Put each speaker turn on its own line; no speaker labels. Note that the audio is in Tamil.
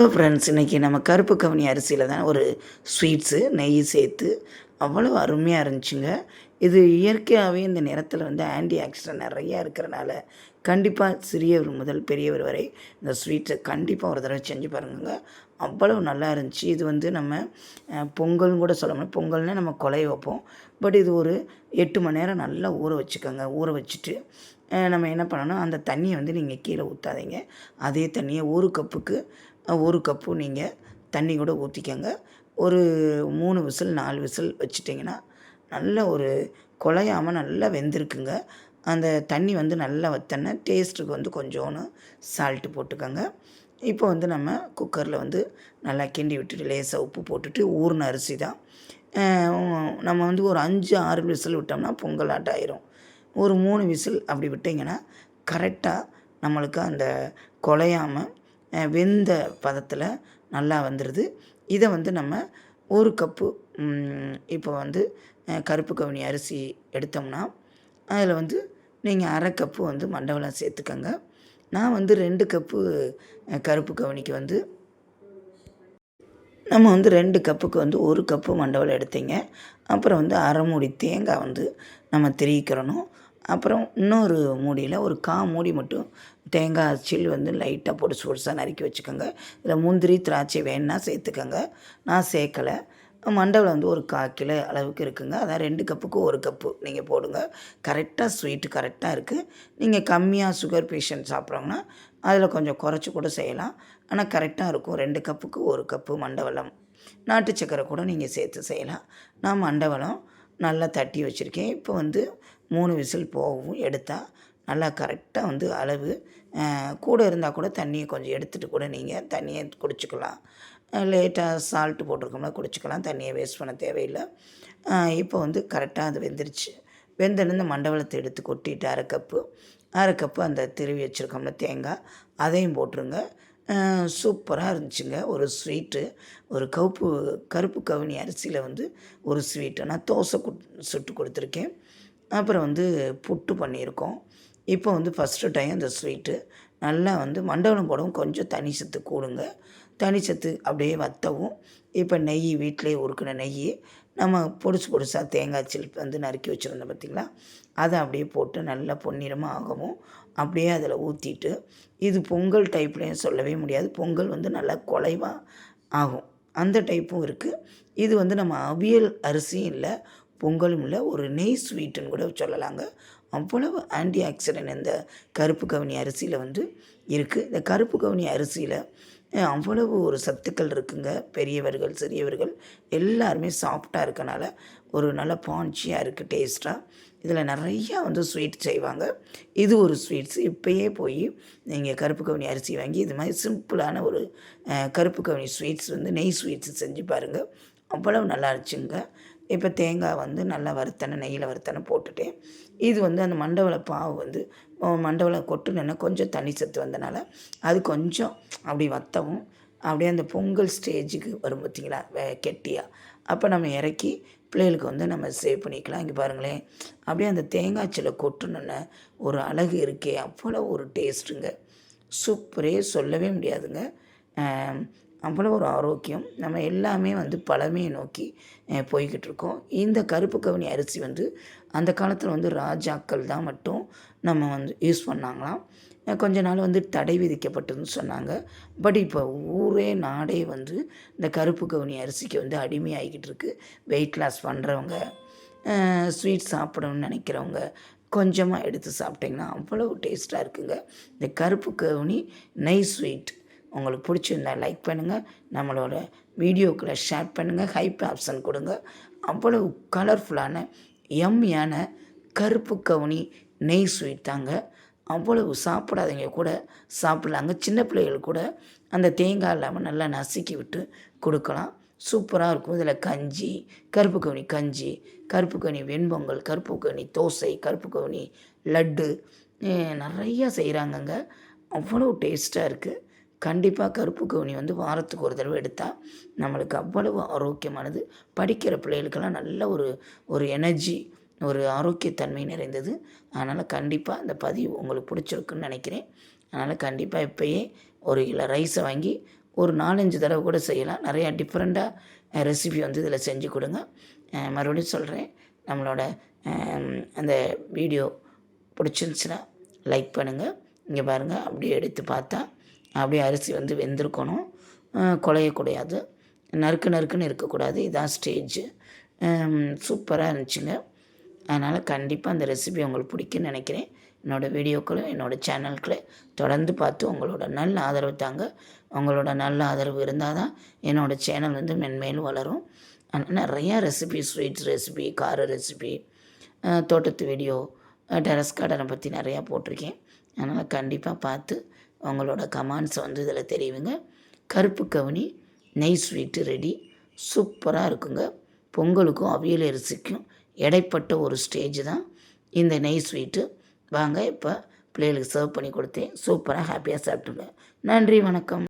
ஃப்ரெண்ட்ஸ், இன்றைக்கி நம்ம கருப்பு கவுனி அரிசியில் தான் ஒரு ஸ்வீட்ஸு நெய் சேர்த்து அவ்வளோ அருமையாக இருந்துச்சுங்க. இது இயற்கையாகவே இந்த நிறத்தில் வந்து ஆன்டி ஆக்சிடென்ட் நிறையா இருக்கிறனால கண்டிப்பாக சிறியவர் முதல் பெரியவர் வரை இந்த ஸ்வீட்ஸை கண்டிப்பாக ஒரு தடவை செஞ்சு பாருங்க. அவ்வளவு நல்லா இருந்துச்சு. இது வந்து நம்ம பொங்கல்னு கூட சொல்ல முடியும். பொங்கல்னால் நம்ம கொலைய வைப்போம். பட் இது ஒரு 8 மணி நேரம் நல்லா ஊற வச்சுக்கோங்க. ஊற வச்சுட்டு நம்ம என்ன பண்ணணும், அந்த தண்ணியை வந்து நீங்கள் கீழே ஊற்றாதீங்க. அதே தண்ணியை 1 கப்பு நீங்கள் தண்ணி கூட ஊற்றிக்கங்க. ஒரு 3 விசில் 4 விசில் வச்சுட்டிங்கன்னா நல்ல ஒரு குழையாமல் நல்லா வெந்திருக்குங்க. அந்த தண்ணி வந்து நல்லா வத்தோன்னே டேஸ்ட்டுக்கு வந்து கொஞ்சோன்னு சால்ட்டு போட்டுக்கோங்க. இப்போ வந்து நம்ம குக்கரில் வந்து நல்லா கிண்டி விட்டுட்டு லேசாக உப்பு போட்டுட்டு ஊறின அரிசி தான். நம்ம வந்து ஒரு 5 6 விசில் விட்டோம்னா பொங்கலாட்டம் ஆயிரும். ஒரு 3 விசில் அப்படி விட்டிங்கன்னா கரெக்டாக நம்மளுக்கு அந்த குழையாமல் வெந்த பதத்தில் நல்லா வந்துடுது. இதை வந்து நம்ம 1 கப்பு இப்போ வந்து கருப்பு கவுனி அரிசி எடுத்தோம்னா அதில் வந்து நீங்கள் 1/2 கப்பு வந்து மண்டவெல்லம் சேர்த்துக்கங்க. நான் வந்து 2 கப்பு கருப்பு கவுனிக்கு வந்து நம்ம வந்து 2 கப்புக்கு வந்து 1 கப்பு மண்டவெல்லம் எடுத்தீங்க. அப்புறம் வந்து 1/2 மூடி தேங்காய் வந்து நம்ம திருவிக்கிறணும். அப்புறம் இன்னொரு மூடியில் ஒரு 1/4 மூடி மட்டும் தேங்காய் சில் வந்து லைட்டாக பொடுசாக நறுக்கி வச்சுக்கோங்க. இதில் முந்திரி திராட்சை வேணுன்னா சேர்த்துக்கோங்க. நான் சேர்க்கலை. மண்டவெல்லம் வந்து ஒரு 1/4 கிலோ அளவுக்கு இருக்குங்க. அதான் 2 கப்புக்கு 1 கப்பு நீங்கள் போடுங்க. கரெக்டாக ஸ்வீட்டு கரெக்டாக இருக்குது. நீங்கள் கம்மியாக சுகர் பேஷண்ட் சாப்பிட்றவங்கன்னா அதில் கொஞ்சம் குறைச்சி கூட செய்யலாம். ஆனால் கரெக்டாக இருக்கும். 2 கப்புக்கு 1 கப்பு மண்டவெல்லம். நாட்டு சக்கரை கூட நீங்கள் சேர்த்து செய்யலாம். நான் மண்டவெல்லம் நல்லா தட்டி வச்சுருக்கேன். இப்போ வந்து 3 விசில் போகவும் எடுத்தால் நல்லா கரெக்டாக வந்து அளவு கூட இருந்தால் கூட தண்ணியை கொஞ்சம் எடுத்துகிட்டு கூட நீங்கள் தண்ணியை குடிச்சிக்கலாம். லேட்டாக சால்ட்டு போட்டிருக்கோம்னா குடிச்சிக்கலாம். தண்ணியை வேஸ்ட் பண்ண தேவையில்லை. இப்போ வந்து கரெக்டாக அது வெந்துருச்சு. வெந்தோடனே இந்த மண்டவெல்லத்தை எடுத்து கொட்டிட்டு 1/2 கப்பு அந்த திருவி வச்சுருக்கோம்ல தேங்காய் அதையும் போட்டுருங்க. சூப்பராக இருந்துச்சுங்க ஒரு ஸ்வீட்டு. ஒரு கருப்பு கவுனி அரிசியில் வந்து ஒரு ஸ்வீட்டு. நான் தோசை சுட்டு கொடுத்துருக்கேன். அப்புறம் வந்து புட்டு பண்ணியிருக்கோம். இப்போ வந்து ஃபஸ்ட்டு டைம் அந்த ஸ்வீட்டு நல்லா வந்து மண்டவெல்லம் போடவும் கொஞ்சம் தனி சத்து கூடுங்க. தனி சத்து அப்படியே வற்றவும் இப்போ நெய் வீட்டிலே உருக்கின நெய் நம்ம பொடுசாக தேங்காய் சில் வந்து நறுக்கி வச்சுருந்தோம் பார்த்திங்களா, அதை அப்படியே போட்டு நல்லா பொன்னிறமாக ஆகவும் அப்படியே அதில் ஊற்றிட்டு, இது பொங்கல் டைப்லேயும் சொல்லவே முடியாது. பொங்கல் வந்து நல்லா குலைவாக ஆகும். அந்த டைப்பும் இருக்குது. இது வந்து நம்ம அவியல் அரிசியும் இல்லை, பொங்கலும் இல்லை, ஒரு நெய் ஸ்வீட்டுன்னு கூட சொல்லலாங்க. அவ்வளவு ஆன்டி ஆக்சிடென்ட் இந்த கருப்பு கவுனி அரிசியில் வந்து இருக்குது. இந்த கருப்பு கவுனி அரிசியில் அவ்வளவு ஒரு சத்துக்கள் இருக்குங்க. பெரியவர்கள் சிறியவர்கள் எல்லாருமே சாஃப்டாக இருக்கனால ஒரு நல்ல பான்ச்சியாக இருக்குது டேஸ்ட்டாக. இதில் நிறையா வந்து ஸ்வீட் செய்வாங்க. இது ஒரு ஸ்வீட்ஸ். இப்போயே போய் நீங்கள் கருப்பு கவுனி அரிசி வாங்கி இது மாதிரி சிம்பிளான ஒரு கருப்பு கவுனி ஸ்வீட்ஸ் வந்து நெய் ஸ்வீட்ஸ் செஞ்சு பாருங்கள். அவ்வளவு நல்லா இருந்துச்சுங்க. இப்போ தேங்காய் வந்து நல்லா நெய்யில் வறுத்தனை போட்டுட்டேன். இது வந்து அந்த மண்டவெல்ல பாவு வந்து மண்டவெல்லம் கொட்டுனேன்னா கொஞ்சம் தண்ணி சத்து வந்தனால அது கொஞ்சம் அப்படி வற்றவும் அப்படியே அந்த பொங்கல் ஸ்டேஜுக்கு வரும் பார்த்திங்களா கெட்டியாக. அப்போ நம்ம இறக்கி பிள்ளைகளுக்கு வந்து நம்ம சேவ் பண்ணிக்கலாம். இங்கே பாருங்களேன், அப்படியே அந்த தேங்காய் சில்லை கொட்டுனோன்னே ஒரு அழகு இருக்கே, அவ்வளோ ஒரு டேஸ்ட்டுங்க. சூப்பரே சொல்லவே முடியாதுங்க. அவ்வளோ ஒரு ஆரோக்கியம். நம்ம எல்லாமே வந்து பழமையை நோக்கி போய்கிட்டு இருக்கோம். இந்த கருப்பு கவுனி அரிசி வந்து அந்த காலத்தில் வந்து ராஜாக்கள் தான் மட்டும் நம்ம வந்து யூஸ் பண்ணாங்களாம். கொஞ்ச நாள் வந்து தடை விதிக்கப்பட்டதுன்னு சொன்னாங்க. பட் இப்போ ஊரே நாடே வந்து இந்த கருப்பு கவுனி அரிசிக்கு வந்து அடிமையாகிக்கிட்டு இருக்குது. வெயிட் லாஸ் பண்ணுறவங்க, ஸ்வீட் சாப்பிடணும்னு நினைக்கிறவங்க கொஞ்சமாக எடுத்து சாப்பிட்டிங்கன்னா அவ்வளோ டேஸ்ட்டாக இருக்குங்க. இந்த கருப்பு கவுனி நெய் ஸ்வீட் உங்களுக்கு பிடிச்சிருந்தா லைக் பண்ணுங்கள். நம்மளோட வீடியோக்களை ஷேர் பண்ணுங்கள். ஹைப் ஆப்ஷன் கொடுங்க. அவ்வளவு கலர்ஃபுல்லான யம்மியான கருப்பு கவுனி நெய் ஸ்வீட் தாங்க. அவ்வளவு சாப்பிடாதவங்க கூட சாப்பிட்லாங்க. சின்ன பிள்ளைகள் கூட அந்த தேங்காய் இல்லாமல் நல்லா நசுக்கி விட்டு கொடுக்கலாம். சூப்பராக இருக்கும். இதில் கஞ்சி, கருப்பு கவுனி கஞ்சி, கருப்பு கவுனி வெண்பொங்கல், கருப்பு கவுனி தோசை, கருப்பு கவுனி லட்டு நிறையா செய்கிறாங்கங்க. அவ்வளோ டேஸ்ட்டாக இருக்குது. கண்டிப்பாக கருப்பு கவுனி வந்து வாரத்துக்கு ஒரு தடவை எடுத்தால் நம்மளுக்கு அவ்வளவு ஆரோக்கியமானது. படிக்கிற பிள்ளைகளுக்கெல்லாம் நல்ல ஒரு எனர்ஜி, ஒரு ஆரோக்கியத்தன்மை நிறைந்தது. அதனால் கண்டிப்பாக இந்த பதிவு உங்களுக்கு பிடிச்சிருக்குன்னு நினைக்கிறேன். அதனால் கண்டிப்பாக இப்போயே ஒரு கிலோ ரைஸை வாங்கி ஒரு 4, 5 தடவை கூட செய்யலாம். நிறையா டிஃப்ரெண்ட்டாக ரெசிபி வந்து இதில் செஞ்சு கொடுங்க. மறுபடியும் சொல்கிறேன், நம்மளோட அந்த வீடியோ பிடிச்சிருந்துச்சுன்னா லைக் பண்ணுங்கள். இங்கே பாருங்கள், அப்படியே எடுத்து பார்த்தா அப்படியே அரிசி வந்து வெந்திருக்கணும், குழையக்கூடாது, நறுக்குன்னு இருக்கக்கூடாது. இதான் ஸ்டேஜு. சூப்பராக இருந்துச்சுங்க. அதனால் கண்டிப்பாக அந்த ரெசிபி உங்களுக்கு பிடிக்குன்னு நினைக்கிறேன். என்னோடய வீடியோக்களும் என்னோடய சேனல்களை தொடர்ந்து பார்த்து உங்களோட நல்ல ஆதரவு தாங்க. உங்களோட நல்ல ஆதரவு இருந்தால் தான் என்னோடய சேனல் வந்து மென்மேலும் வளரும். நிறையா ரெசிபி, ஸ்வீட்ஸ் ரெசிபி, கார ரெசிபி, தோட்டத்து வீடியோ, டெரஸ் கார்டனை பற்றி நிறையா போட்டிருக்கேன். அதனால் கண்டிப்பாக பார்த்து உங்களோட கமெண்ட்ஸை வந்து இதில் தெரிவிங்க. கருப்பு கவுனி நெய் ஸ்வீட்டு ரெடி. சூப்பராக இருக்குங்க. பொங்கலுக்கும் அவியல் அரிசிக்கும் இடைப்பட்ட ஒரு ஸ்டேஜ் தான் இந்த நெய் ஸ்வீட்டு. வாங்க இப்போ பிள்ளைகளுக்கு சர்வ் பண்ணி கொடுத்தேன். சூப்பராக ஹாப்பியாக சாப்பிட்டுங்க. நன்றி, வணக்கம்.